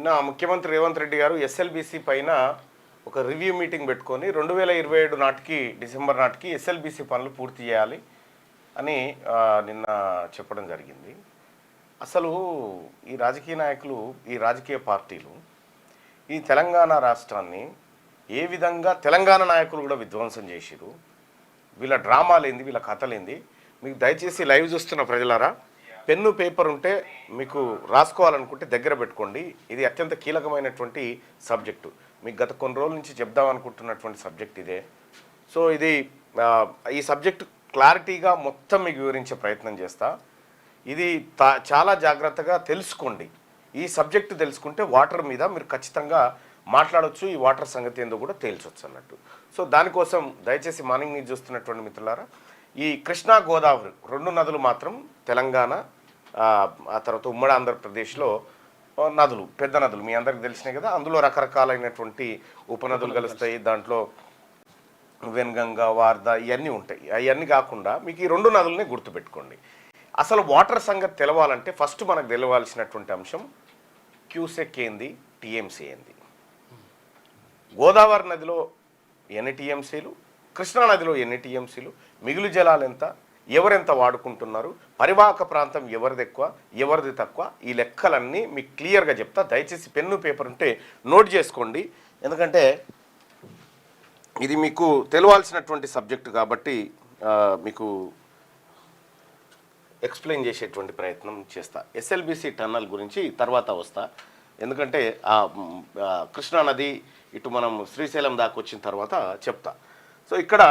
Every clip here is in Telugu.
నిన్న ముఖ్యమంత్రి రేవంత్ రెడ్డి గారు ఎస్ఎల్బీసీ పైన ఒక రివ్యూ మీటింగ్ పెట్టుకొని 2027 నాటికి డిసెంబర్ నాటికి ఎస్ఎల్బీసీ పనులు పూర్తి చేయాలి అని నిన్న చెప్పడం జరిగింది. అసలు ఈ రాజకీయ నాయకులు, ఈ రాజకీయ పార్టీలు ఈ తెలంగాణ రాష్ట్రాన్ని ఏ విధంగా తెలంగాణ నాయకులు కూడా విధ్వంసం చేసిరు, వీళ్ళ డ్రామాలేంది, వీళ్ళ కథలేంది, మీకు దయచేసి లైవ్ చూస్తున్న ప్రజలారా పెన్ను పేపర్ ఉంటే మీకు రాసుకోవాలనుకుంటే దగ్గర పెట్టుకోండి. ఇది అత్యంత కీలకమైనటువంటి సబ్జెక్టు, మీకు గత కొన్ని రోజుల నుంచి చెప్దాం అనుకుంటున్నటువంటి సబ్జెక్ట్ ఇదే. సో ఇది ఈ సబ్జెక్టు క్లారిటీగా మొత్తం మీకు వివరించే ప్రయత్నం చేస్తా. ఇది చాలా జాగ్రత్తగా తెలుసుకోండి. ఈ సబ్జెక్టు తెలుసుకుంటే వాటర్ మీద మీరు ఖచ్చితంగా మాట్లాడవచ్చు, ఈ వాటర్ సంగతి ఏందో కూడా తేల్చొచ్చు అన్నట్టు. సో దానికోసం దయచేసి మార్నింగ్ న్యూస్ చూస్తున్నటువంటి మిత్రులారా, ఈ కృష్ణా గోదావరి రెండు నదులు మాత్రం తెలంగాణ ఆ తర్వాత ఉమ్మడి ఆంధ్రప్రదేశ్లో నదులు, పెద్ద నదులు మీ అందరికి తెలిసినాయి కదా. అందులో రకరకాలైనటువంటి ఉపనదులు కలుస్తాయి, దాంట్లో వెన్గంగా, వార్దా ఇవన్నీ ఉంటాయి. అవన్నీ కాకుండా మీకు ఈ రెండు నదులని గుర్తుపెట్టుకోండి. అసలు వాటర్ సంగతి తెలవాలంటే ఫస్ట్ మనకు తెలవాల్సినటువంటి అంశం క్యూసెక్ ఏంది, టీఎంసీ ఏంది. గోదావరి నదిలో ఎన్ని టీఎంసీలు, కృష్ణానదిలో ఎన్ని టీఎంసీలు, మిగులు జలాలు ఎంత, ఎవరెంత వాడుకుంటున్నారు, పరివాహక ప్రాంతం ఎవరిది ఎక్కువ ఎవరిది తక్కువ, ఈ లెక్కలన్నీ మీకు క్లియర్గా చెప్తా. దయచేసి పెన్ను పేపర్ ఉంటే నోట్ చేసుకోండి, ఎందుకంటే ఇది మీకు తెలవాల్సినటువంటి సబ్జెక్టు కాబట్టి మీకు ఎక్స్ప్లెయిన్ చేసేటువంటి ప్రయత్నం చేస్తా. ఎస్ఎల్బీసీ టన్నల్ గురించి తర్వాత వస్తా, ఎందుకంటే కృష్ణానది ఇటు మనం శ్రీశైలం దాకా వచ్చిన తర్వాత చెప్తా. సో ఇక్కడ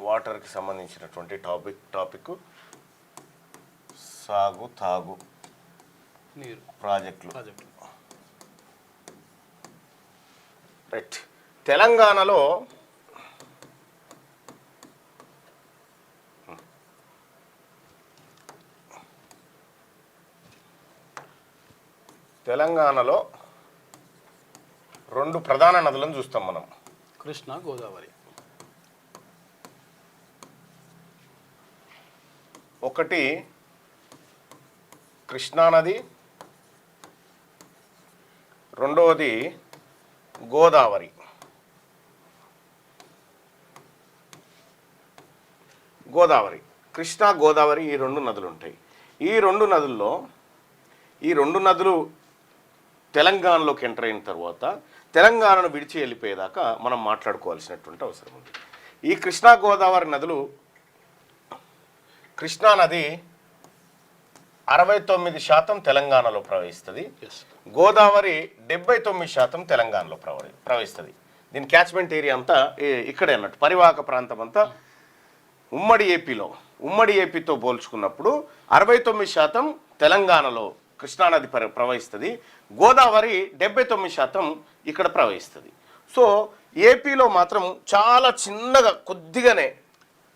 వాటర్కి సంబంధించినటువంటి టాపిక్ సాగు తాగు నీరు ప్రాజెక్టులు. రైట్. తెలంగాణలో రెండు ప్రధాన నదులను చూస్తాం మనం, కృష్ణా గోదావరి. ఒకటి కృష్ణానది, రెండవది గోదావరి. కృష్ణా గోదావరి ఈ రెండు నదులు ఉంటాయి. ఈ రెండు నదులు తెలంగాణలోకి ఎంటర్ అయిన తర్వాత తెలంగాణను విడిచి వెళ్ళిపోయేదాకా మనం మాట్లాడుకోవాల్సినటువంటి అవసరం ఉంది. ఈ కృష్ణా గోదావరి నదులు, కృష్ణానది 69% తెలంగాణలో ప్రవహిస్తుంది, గోదావరి 79% తెలంగాణలో ప్రవహిస్తుంది. దీని క్యాచ్మెంట్ ఏరియా అంతా ఇక్కడే అన్నట్టు, పరివాహక ప్రాంతం అంతా ఉమ్మడి ఏపీతో పోల్చుకున్నప్పుడు 69% తెలంగాణలో కృష్ణానది ప్రవహిస్తుంది, గోదావరి 79% ఇక్కడ ప్రవహిస్తుంది. సో ఏపీలో మాత్రం చాలా చిన్నగా కొద్దిగానే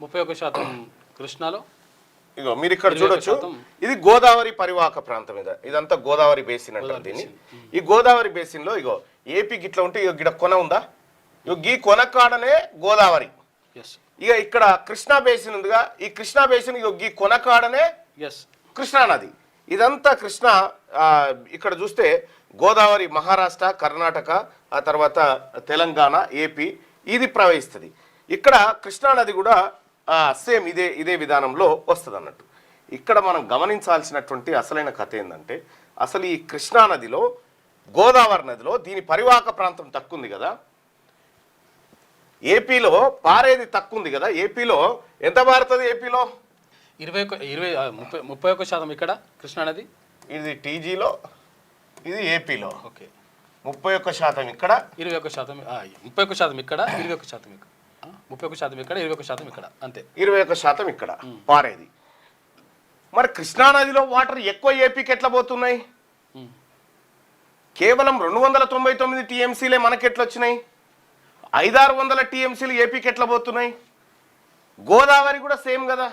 31% కృష్ణాలో. ఇగో మీరు ఇక్కడ చూడొచ్చు, ఇది గోదావరి పరివాహక ప్రాంతం, ఇదంతా గోదావరి బేసిన్ అంటారు దీన్ని. ఈ గోదావరి బేసిన్ లో ఇగో ఏపీకి ఇట్లా ఉంటే ఇగో గిడ కొన ఉందా, ఇగో గీ కొన కాడనే గోదావరి. ఇక ఇక్కడ కృష్ణా బేసిన్ ఉందిగా, ఈ కృష్ణా బేసిన్ ఇగో గీ కొన కాడనే కృష్ణానది. ఇదంతా కృష్ణా. ఇక్కడ చూస్తే గోదావరి మహారాష్ట్ర, కర్ణాటక, ఆ తర్వాత తెలంగాణ, ఏపీ ఇది ప్రవహిస్తుంది. ఇక్కడ కృష్ణానది కూడా సేమ్ ఇదే విధానంలో వస్తుంది అన్నట్టు. ఇక్కడ మనం గమనించాల్సినటువంటి అసలైన కథ ఏంటంటే, అసలు ఈ కృష్ణానదిలో గోదావరి నదిలో దీని పరివాహక ప్రాంతం తక్కువ ఉంది కదా, ఏపీలో పారేది తక్కువ ఉంది కదా. ఏపీలో ఎంత పారుతుంది? ఏపీలో 31% ఇక్కడ కృష్ణానది, ఇది టీజీలో, ఇది ఏపీలో. ఓకే, 31% ఇక్కడ, 21%, 31% ఇక్కడ, 21% ఇక్కడ, 31% ఇక్కడ, 21% ఇక్కడ, అంతే. 21% ఇక్కడ పారేది. మరి కృష్ణానదిలో వాటర్ ఎక్కువ ఏపీకి ఎట్లా పోతున్నాయి? కేవలం 299 టీఎంసీలే మనకెట్లా వచ్చినాయి, 500-600 టీఎంసీలు ఏపీకి ఎట్లా పోతున్నాయి? గోదావరి కూడా సేమ్ కదా.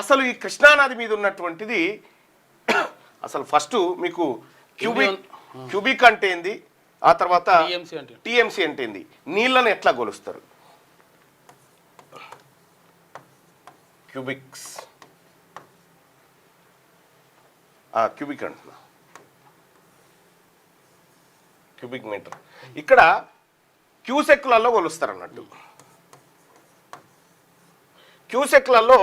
అసలు ఈ కృష్ణానది మీద ఉన్నటువంటిది అసలు ఫస్ట్ మీకు క్యూబిక్ అంటే ఏంది, ఆ తర్వాత టీఎంసీ అంటే ఏంది, నీళ్ళని ఎట్లా కొలుస్తారు? క్యూబిక్స్ క్యూబిక్ అంటున్నా, క్యూబిక్ మీటర్. ఇక్కడ క్యూసెక్లలో కొలుస్తారు అన్నట్టు, క్యూసెక్లలో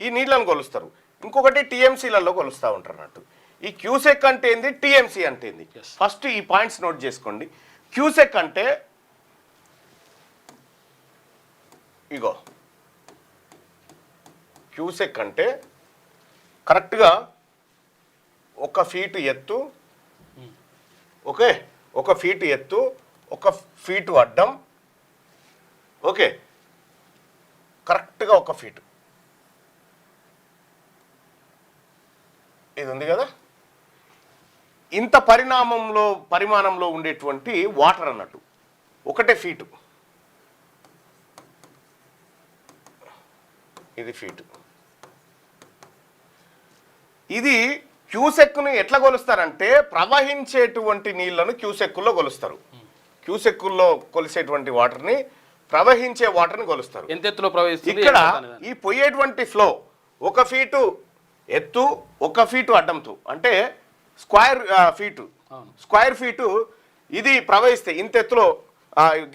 ఈ నీళ్ళను కొలుస్తారు. ఇంకొకటి టీఎంసీలలో కొలుస్తూ ఉంటారు అన్నట్టు. ఈ క్యూసెక్ అంటే ఏంది, టీఎంసీ అంటే ఏంది, ఫస్ట్ ఈ పాయింట్స్ నోట్ చేసుకోండి. క్యూసెక్ అంటే ఇగో, క్యూసెక్ అంటే కరెక్ట్గా 1 ఫీటు ఎత్తు, ఓకే, 1 ఫీటు ఎత్తు, 1 ఫీటు అడ్డం, ఓకే, కరెక్ట్గా 1 ఫీటు ఇది ఉంది కదా. ఇంత పరిమాణంలో ఉండేటువంటి వాటర్ అన్నట్టు, 1 ఫీటు, ఇది ఫీటు. ఇది క్యూసెక్ను ఎట్లా కొలుస్తారంటే ప్రవహించేటువంటి నీళ్లను క్యూసెక్కుల్లో కొలుస్తారు. క్యూసెక్కుల్లో కొలిసేటువంటి వాటర్ని, ప్రవహించే వాటర్ని కొలుస్తారు. ఎంత ఎత్తులో ప్రవహిస్తుంది? ఇక్కడ ఈ పోయేటువంటి ఫ్లో 1 ఫీటు ఎత్తు, 1 ఫీటు అడ్డంతో, అంటే స్క్వేర్ ఫీటు ఇది ప్రవహిస్తే ఇంత ఎత్తులో,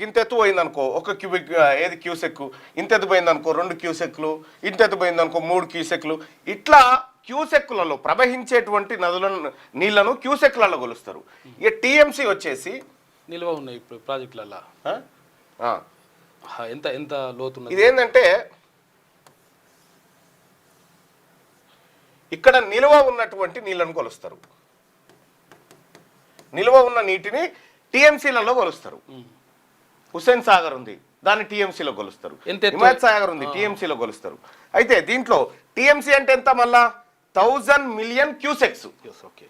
ఇంత ఎత్తు పోయిందనుకో 1 క్యూబిక్ ఏది క్యూసెక్, ఇంత ఎత్తు పోయిందనుకో 2 క్యూసెక్లు, ఇంత ఎత్తు పోయిందనుకో 3 క్యూసెక్లు. ఇట్లా క్యూసెక్లలో ప్రవహించేటువంటి నీళ్లను క్యూసెక్లలో కొలుస్తారు. ఇక టీఎంసీ వచ్చేసి నిల్వ ఉన్నాయి ఇప్పుడు ప్రాజెక్టులలో. ఎంత ఎంత లోతున్నది? ఇదేంటంటే ఇక్కడ నిల్వ ఉన్నటువంటి నీళ్లను కొలుస్తారు. నిల్వ ఉన్న నీటిని టీఎంసీలలో కొలుస్తారు. హుస్సేన్ సాగర్ ఉంది, దాన్ని టీఎంసీలో కొలుస్తారు. హిమాయత్ సాగర్ ఉంది, టీఎంసీలో కొలుస్తారు. అయితే దీంట్లో టీఎంసీ అంటే ఎంత, మళ్ళా 1000 మిలియన్ క్యూసెక్స్. ఓకే,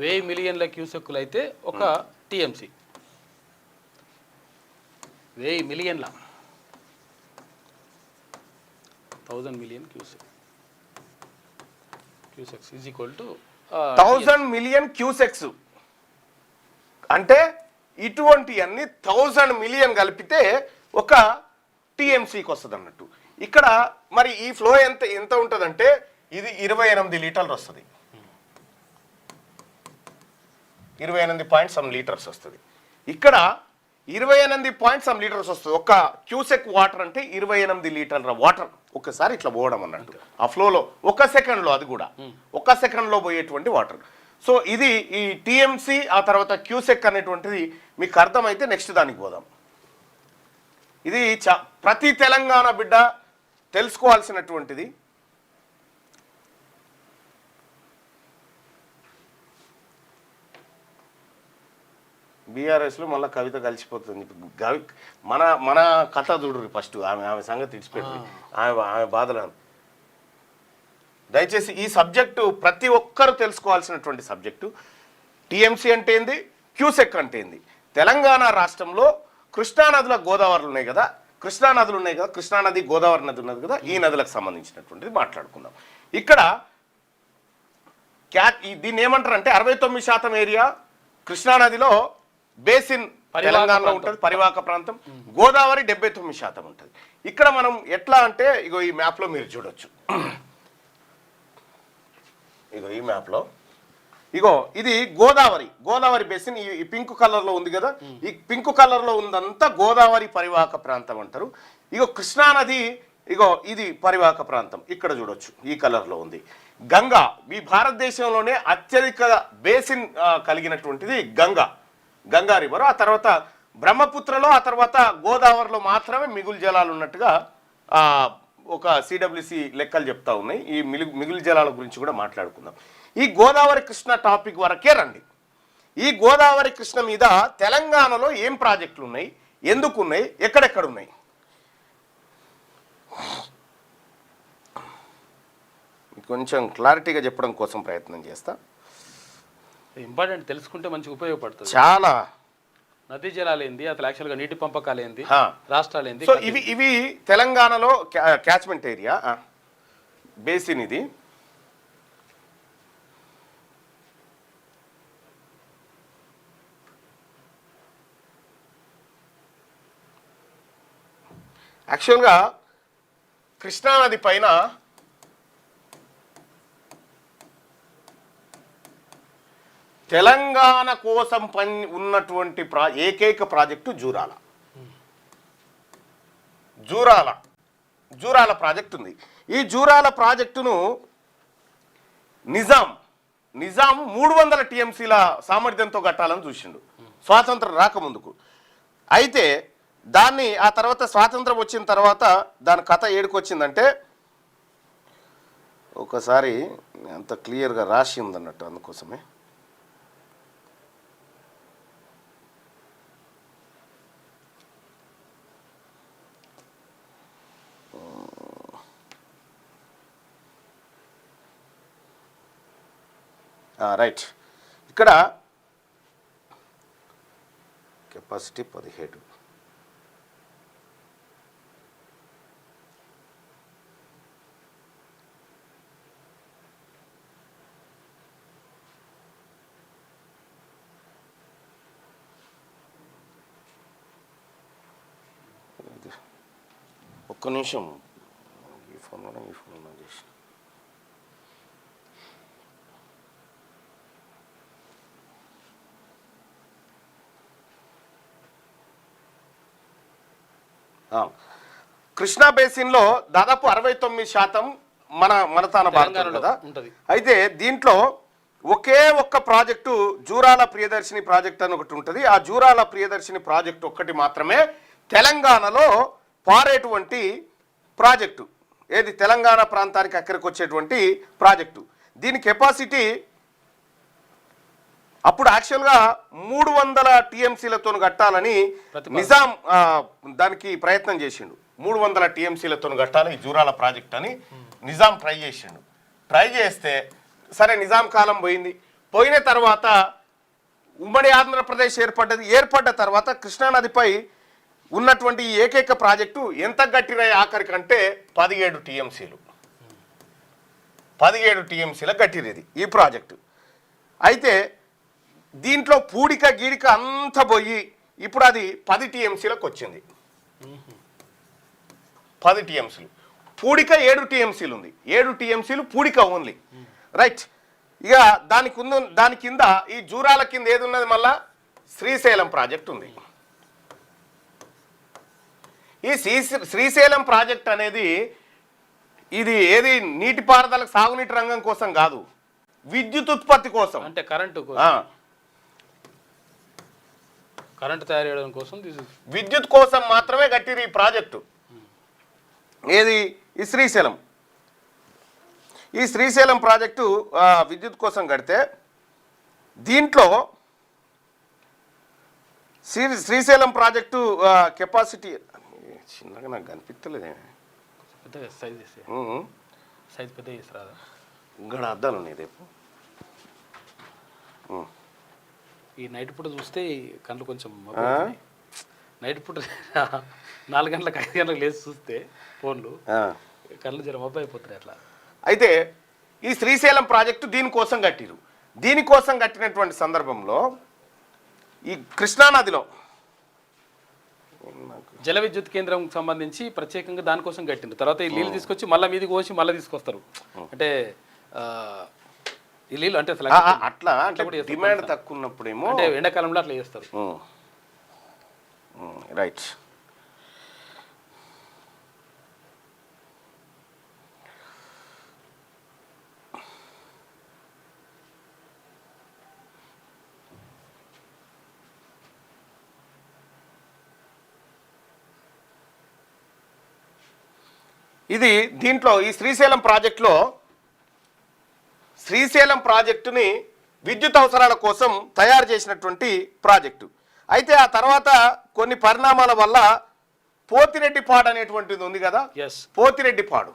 1000 మిలియన్ల క్యూసెక్కులు అయితే ఒక టీఎంసీ. 1000 మిలియన్ల 1000 million cusecs is equal to 1000 million cusecs అంటే ఇటువంటి అన్ని 1000 మిలియన్ కలిపితే ఒక టీఎంసీకి వస్తుంది అన్నట్టు. ఇక్కడ మరి ఈ ఫ్లో ఎంత ఉంటుందంటే ఇది 28 లీటర్లు వస్తుంది, 28.some లీటర్స్ వస్తుంది. ఇక్కడ 28.some లీటర్స్ వస్తుంది. ఒక క్యూసెక్ వాటర్ అంటే 28 లీటర్ల వాటర్ ఒకసారి ఇట్లా పోవడం అన్నట్టు ఆ ఫ్లోలో 1 సెకండ్లో, అది కూడా 1 సెకండ్లో పోయేటువంటి వాటర్. సో ఇది ఈ టీఎంసీ, ఆ తర్వాత క్యూసెక్ అనేటువంటిది మీకు అర్థమైతే నెక్స్ట్ దానికి పోదాం. ఇది ప్రతి తెలంగాణ బిడ్డ తెలుసుకోవాల్సినటువంటిది. బీఆర్ఎస్లో మళ్ళీ కవిత కలిసిపోతుంది. మన కథ చూడరు ఫస్ట్, ఆమె సంగతి ఇచ్చిపెట్టి ఆమె బాధలను. దయచేసి ఈ సబ్జెక్టు ప్రతి ఒక్కరు తెలుసుకోవాల్సినటువంటి సబ్జెక్టు. టీఎంసీ అంటే ఏంది, క్యూసెక్ అంటే ఏంది. తెలంగాణ రాష్ట్రంలో కృష్ణానదుల గోదావరిలు ఉన్నాయి కదా, కృష్ణానది గోదావరి నది ఉన్నది కదా, ఈ నదులకు సంబంధించినటువంటిది మాట్లాడుకుందాం. ఇక్కడ దీన్ని ఏమంటారు అంటే 69% ఏరియా కృష్ణానదిలో బేసిన్ తెలంగాణలో ఉంటుంది, పరివాహక ప్రాంతం. గోదావరి 79% ఉంటుంది. ఇక్కడ మనం ఎట్లా అంటే ఇగో ఈ మ్యాప్లో మీరు చూడొచ్చు, ఇగో ఈ మ్యాప్లో ఇగో ఇది గోదావరి బేసిన్. ఈ పింక్ కలర్లో ఉంది కదా, ఈ పింక్ కలర్లో ఉందంతా గోదావరి పరివాహక ప్రాంతం అంటారు. ఇగో కృష్ణానది, ఇగో ఇది పరివాహక ప్రాంతం, ఇక్కడ చూడొచ్చు ఈ కలర్లో ఉంది. గంగా, ఈ భారతదేశంలోనే అత్యధిక బేసిన్ కలిగినటువంటిది గంగా రివర్. ఆ తర్వాత బ్రహ్మపుత్రలో, ఆ తర్వాత గోదావరిలో మాత్రమే మిగులు జలాలు ఉన్నట్టుగా ఒక సిడబ్ల్యూసి లెక్కలు చెప్తా ఉన్నాయి. ఈ మిగులు జలాల గురించి కూడా మాట్లాడుకుందాం. ఈ గోదావరి కృష్ణ టాపిక్ వరకే రండి. ఈ గోదావరి కృష్ణ మీద తెలంగాణలో ఏం ప్రాజెక్టులు ఉన్నాయి, ఎందుకు ఉన్నాయి, ఎక్కడెక్కడ ఉన్నాయి? కొంచెం క్లారిటీగా చెప్పడం కోసం ప్రయత్నం చేస్తా. ఇంపార్టెంట్, తెలుసుకుంటే మంచిగా ఉపయోగపడుతుంది. చాలా నదీ జలాలు ఏంది, అసలు యాక్చువల్గా నీటి పంపకాలు ఏంది, రాష్ట్రాలు ఏంది. సో ఇవి తెలంగాణలో క్యాచ్మెంట్ ఏరియా బేసిన్. ఇది యాక్చువల్గా కృష్ణానది పైన తెలంగాణ కోసం ఉన్నటువంటి ఏకైక ప్రాజెక్టు జూరాల ప్రాజెక్టు ఉంది. ఈ జూరాల ప్రాజెక్టును నిజాం 300 టీఎంసీల సామర్థ్యంతో కట్టాలని చూసిండు స్వాతంత్రం రాకముందుకు. అయితే దాన్ని ఆ తర్వాత స్వాతంత్రం వచ్చిన తర్వాత దాని కథ ఏడుకొచ్చిందంటే ఒకసారి అంత క్లియర్గా రాసి ఉందన్నట్టు, అందుకోసమే రైట్. ఇక్కడ కెపాసిటీ 17. ఒక్క నిమిషం, ఈ ఫోన్ చేసి కృష్ణా బేసిన్లో దాదాపు 69% మన తాన భారతం కదా. అయితే దీంట్లో ఒకే ఒక్క ప్రాజెక్టు జూరాల ప్రియదర్శిని ప్రాజెక్ట్ అని ఒకటి ఉంటుంది. ఆ జూరాల ప్రియదర్శిని ప్రాజెక్టు ఒక్కటి మాత్రమే తెలంగాణలో పారేటువంటి ప్రాజెక్టు. ఏది తెలంగాణ ప్రాంతానికి అక్కడికి వచ్చేటువంటి ప్రాజెక్టు. దీని కెపాసిటీ అప్పుడు యాక్చువల్గా 300 టీఎంసీలతో కట్టాలని నిజాం దానికి ప్రయత్నం చేసిండు. 300 టీఎంసీలతో కట్టాలి ఈ జూరాల ప్రాజెక్ట్ అని నిజాం ట్రై చేసిండు. ట్రై చేస్తే సరే నిజాం కాలం పోయిన తర్వాత ఉమ్మడి ఆంధ్రప్రదేశ్ ఏర్పడ్డ తర్వాత కృష్ణానదిపై ఉన్నటువంటి ఈ ఏకైక ప్రాజెక్టు ఎంత గట్టినాయి ఆఖరికంటే 17 టీఎంసీలు. 17 టీఎంసీల గట్టినది ఈ ప్రాజెక్టు. అయితే దీంట్లో పూడిక గీడిక అంతా పోయి ఇప్పుడు అది 10 టీఎంసీలకు వచ్చింది. 10 టీఎంసీలు. పూడిక 7 టీఎంసీలు ఉంది. 7 టీఎంసీలు పూడిక ఓన్లీ. రైట్. ఇక దాని కింద ఈ జూరాల కింద ఏది ఉన్నది, మళ్ళా శ్రీశైలం ప్రాజెక్ట్ ఉంది. ఈ శ్రీశైలం ప్రాజెక్ట్ అనేది ఇది ఏది నీటిపారుదల సాగునీటి రంగం కోసం కాదు, విద్యుత్ ఉత్పత్తి కోసం, అంటే కరెంటు తయారు చేయడం కోసం, విద్యుత్ కోసం మాత్రమే కట్టిరు ఈ ప్రాజెక్టు. ఏది ఈ శ్రీశైలం ప్రాజెక్టు విద్యుత్ కోసం కడితే దీంట్లో శ్రీశైలం ప్రాజెక్టు కెపాసిటీ చిన్నగా నాకు కనిపించలేదే, సైజ్ పెద్ద చేస్తారా? ఇంకా అద్దాలు ఉన్నాయి రేపు. ఈ నైట్ పూట చూస్తే కళ్ళు కొంచెం నైట్ పూట 4 గంటలకు 5 గంటలకు లేచి చూస్తే ఫోన్లు కళ్ళు జర మబ్బు అయిపోతున్నాయి అట్లా. అయితే ఈ శ్రీశైలం ప్రాజెక్టు దీనికోసం కట్టిరు. దీనికోసం కట్టినటువంటి సందర్భంలో ఈ కృష్ణానదిలో జల విద్యుత్ కేంద్రం సంబంధించి ప్రత్యేకంగా దానికోసం కట్టిండ్రు. తర్వాత ఈ నీళ్ళు తీసుకొచ్చి మళ్ళీ మీది కోసి మళ్ళీ తీసుకొస్తారు. అంటే ఈ నీళ్ళు అంటే అట్లా డిమాండ్ తక్కువ ఉన్నప్పుడేమో అంటే ఎండాకాలంలో అట్లా చేస్తారు. రైట్. ఇది దీంట్లో ఈ శ్రీశైలం ప్రాజెక్టుని విద్యుత్ అవసరాల కోసం తయారు చేసినటువంటి ప్రాజెక్టు. అయితే ఆ తర్వాత కొన్ని పరిణామాల వల్ల పోతిరెడ్డిపాడు అనేటువంటిది ఉంది కదా, పోతిరెడ్డిపాడు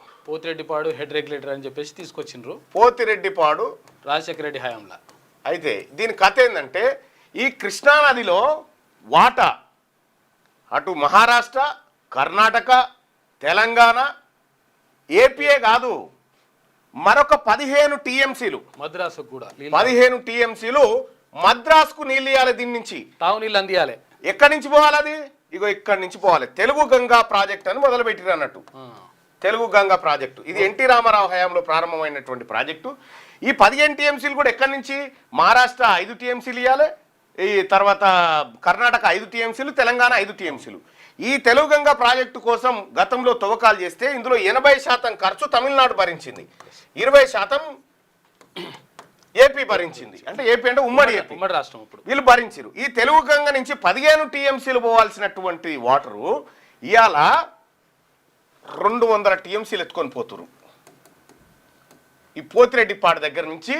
హెడ్ రెగ్యులేటర్ అని చెప్పేసి తీసుకొచ్చిండ్రు. పోతిరెడ్డిపాడు రాజశేఖర రెడ్డి హయాంలో. అయితే దీని కథ ఏంటంటే ఈ కృష్ణానదిలో వాటా అటు మహారాష్ట్ర, కర్ణాటక, తెలంగాణ, ఏపీఏ కాదు మరొక 15 టీఎంసీలు మద్రాసు కూడా 15 టీఎంసీలు మద్రాసుకు నీళ్ళు ఇవ్వాలి. దీని నుంచి తాగు నీళ్ళు అందియాలి. ఎక్కడి నుంచి పోవాలి అది? ఇగో ఇక్కడి నుంచి పోవాలి. తెలుగు గంగా ప్రాజెక్ట్ అని మొదలుపెట్టిరు అన్నట్టు. తెలుగు గంగ ప్రాజెక్టు ఇది ఎన్టీ రామారావు హయాంలో ప్రారంభమైనటువంటి ప్రాజెక్టు. ఈ 15 టీఎంసీలు కూడా ఎక్కడి నుంచి? మహారాష్ట్ర 5 టీఎంసీలు ఇవ్వాలి, ఈ తర్వాత కర్ణాటక 5 టీఎంసీలు, తెలంగాణ 5 టీఎంసీలు. ఈ తెలుగు గంగ ప్రాజెక్టు కోసం గతంలో తవ్వకాలు చేస్తే ఇందులో 80% ఖర్చు తమిళనాడు భరించింది, 20% ఏపీ భరించింది. అంటే ఏపీ అంటే ఉమ్మడి రాష్ట్రం. ఇప్పుడు వీళ్ళు భరించారు. ఈ తెలుగు గంగ నుంచి 15 టీఎంసీలు పోవాల్సినటువంటి వాటరు ఇవాళ 200 టీఎంసీలు ఎత్తుకొని పోతురు. ఈ పోతిరెడ్డిపాడు దగ్గర నుంచి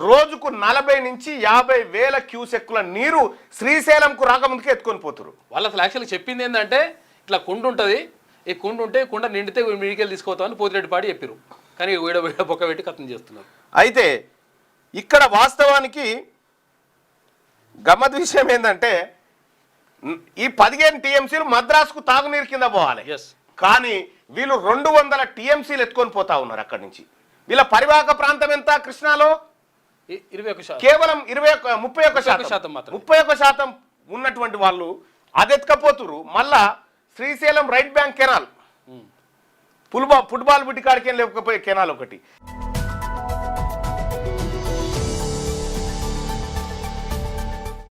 రోజుకు 40 నుంచి 50 వేల క్యూసెక్కుల నీరు శ్రీశైలంకు రాకముందుకే ఎత్తుకొని పోతురు. వాళ్ళు అసలు యాక్చువల్గా చెప్పింది ఏంటంటే ఇట్లా కుండ ఉంటుంది, ఈ కుండ ఉంటే కుండ నిండితే మీడికెళ్ళి తీసుకోతామని పోతిరెడ్డిపాడు చెప్పారు. కానీ వీడ బొక్క పెట్టి కథం చేస్తున్నారు. అయితే ఇక్కడ వాస్తవానికి గమ్మత్ విషయం ఏంటంటే ఈ 15 టీఎంసీలు మద్రాసుకు తాగునీరు కింద పోవాలి. కానీ వీళ్ళు 200 టీఎంసీలు ఎత్తుకొని పోతా ఉన్నారు అక్కడి నుంచి. వీళ్ళ పరివాహక ప్రాంతం ఎంత కృష్ణాలో? 21%. కేవలం 31% ఉన్నటువంటి వాళ్ళు అది ఎత్తుకపోతురు. మళ్ళా Srisailam right bank canal, football బుట్టి కాడికి లేకపోయే కెనాల్ ఒకటి.